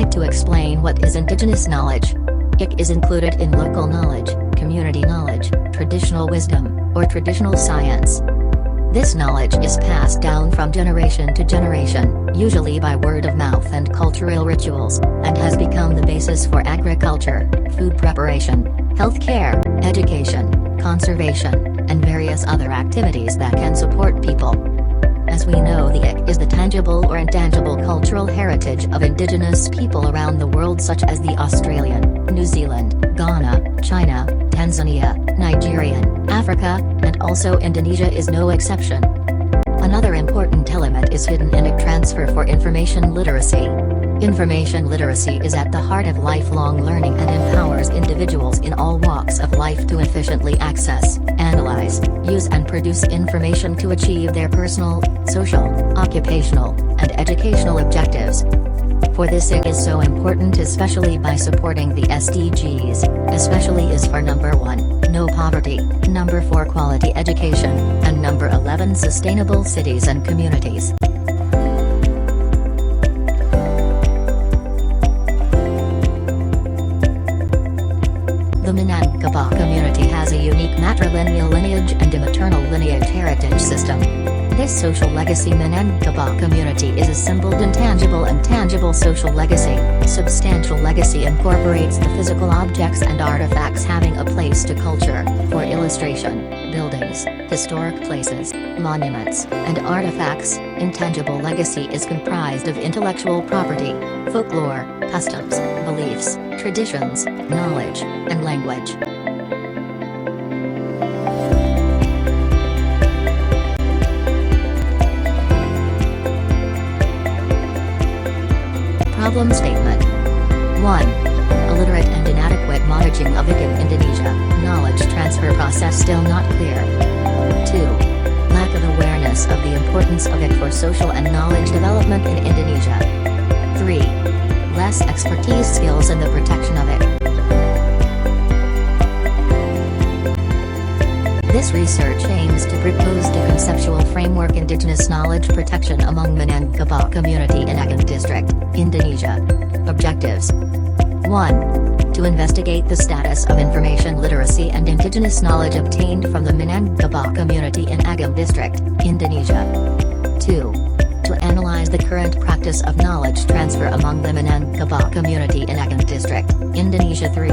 tried to explain what is indigenous knowledge. IC is included in local knowledge, community knowledge, traditional wisdom, or traditional science. This knowledge is passed down from generation to generation, usually by word of mouth and cultural rituals, and has become the basis for agriculture, food preparation, healthcare, education, conservation, and various other activities that can support people. As we know, the IC is the tangible or intangible cultural heritage of indigenous people around the world, such as the Australian, New Zealand, Ghana, China, Tanzania, Nigerian, Africa, and also Indonesia is no exception. Another important element is hidden in IC transfer for information literacy. Information literacy is at the heart of lifelong learning and empowers individuals in all walks of life to efficiently access, analyze, use and produce information to achieve their personal, social, occupational, and educational objectives. For this IC is so important, especially by supporting the SDGs, especially is for number 1, no poverty, number 4, quality education, and number 11, sustainable cities and communities. The Minangkabau community has a unique matrilineal lineage and a maternal lineage heritage system. This social legacy Minangkabau community is a symbol intangible and tangible social legacy. Substantial legacy incorporates the physical objects and artifacts having a place to culture, for illustration, buildings, historic places, monuments, and artifacts. Intangible legacy is comprised of intellectual property, folklore, customs, beliefs, traditions, knowledge, and language. Problem statement. 1. Illiterate and inadequate monitoring of IC in Indonesia, knowledge transfer process still not clear. 2. Lack of awareness of the importance of IC for social and knowledge development in Indonesia. 3. Less expertise skills in the protection of IC. This research aims to propose the conceptual framework indigenous knowledge protection among Minangkabau community in Aceh District, Indonesia. Objectives. 1. To investigate the status of information literacy and indigenous knowledge obtained from the Minangkabau community in Aceh District, Indonesia. 2. To analyze the current practice of knowledge transfer among the Minangkabau community in Aceh District, Indonesia. 3.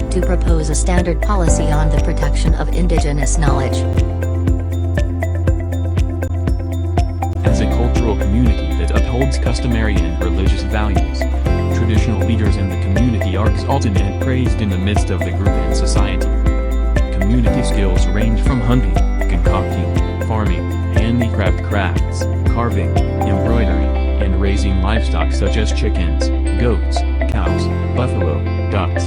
To propose a standard policy on the protection of indigenous knowledge. As a cultural community that upholds customary and religious values, traditional leaders in the community are exalted and praised in the midst of the group and society. Community skills range from hunting, concocting, farming, handicraft crafts, carving, embroidery, and raising livestock such as chickens, goats, cows, buffalo, ducks,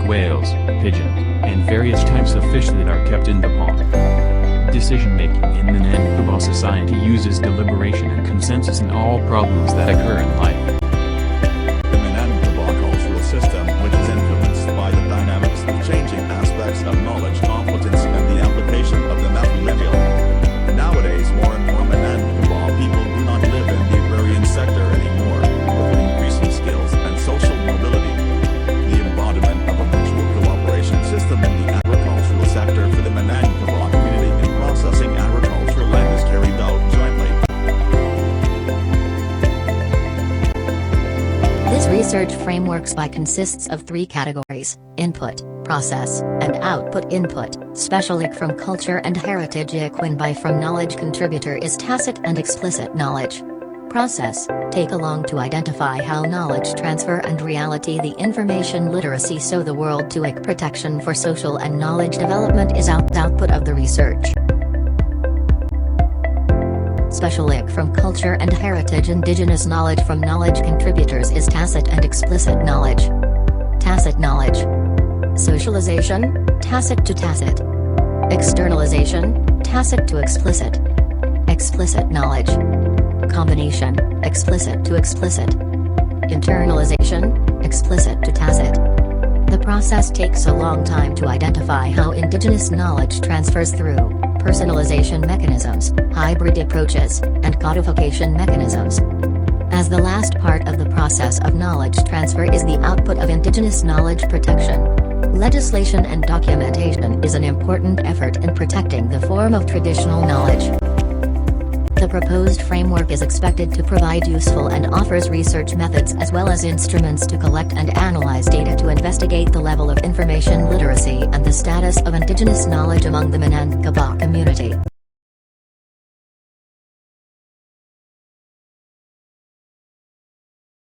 quails, pigeons, and various types of fish that are kept in the pond. Decision-making in Minangkabau society uses deliberation and consensus in all problems that occur in life. The Minangkabau cultural system, which is influenced by the dynamics of changing aspects of knowledge, competence, and the application of the matrilineal. Nowadays, more and more Minangkabau people do not live in the agrarian sector anymore, with increasing skills and social mobility. The embodiment of a mutual cooperation system in the agricultural sector for the Minangkabau community in processing agricultural land is carried out jointly. This research framework consists of 3 categories: input, process, and output. Input, special IC from culture and heritage. IC when by from knowledge contributor is tacit and explicit knowledge. Process, take along to identify how knowledge transfer and reality the information literacy so the world to IC protection for social and knowledge development is output of the research. Special IC from culture and heritage. Indigenous knowledge from knowledge contributors is tacit and explicit knowledge. Tacit knowledge. Socialization, tacit to tacit. Externalization, tacit to explicit. Explicit knowledge. Combination, explicit to explicit. Internalization, explicit to tacit. The process takes a long time to identify how indigenous knowledge transfers through personalization mechanisms, hybrid approaches, and codification mechanisms. as the last part of the process of knowledge transfer is the output of Indigenous knowledge protection. Legislation and documentation is an important effort in protecting the form of traditional knowledge. The proposed framework is expected to provide useful and offers research methods as well as instruments to collect and analyze data to investigate the level of information literacy and the status of Indigenous knowledge among the Minangkabau community.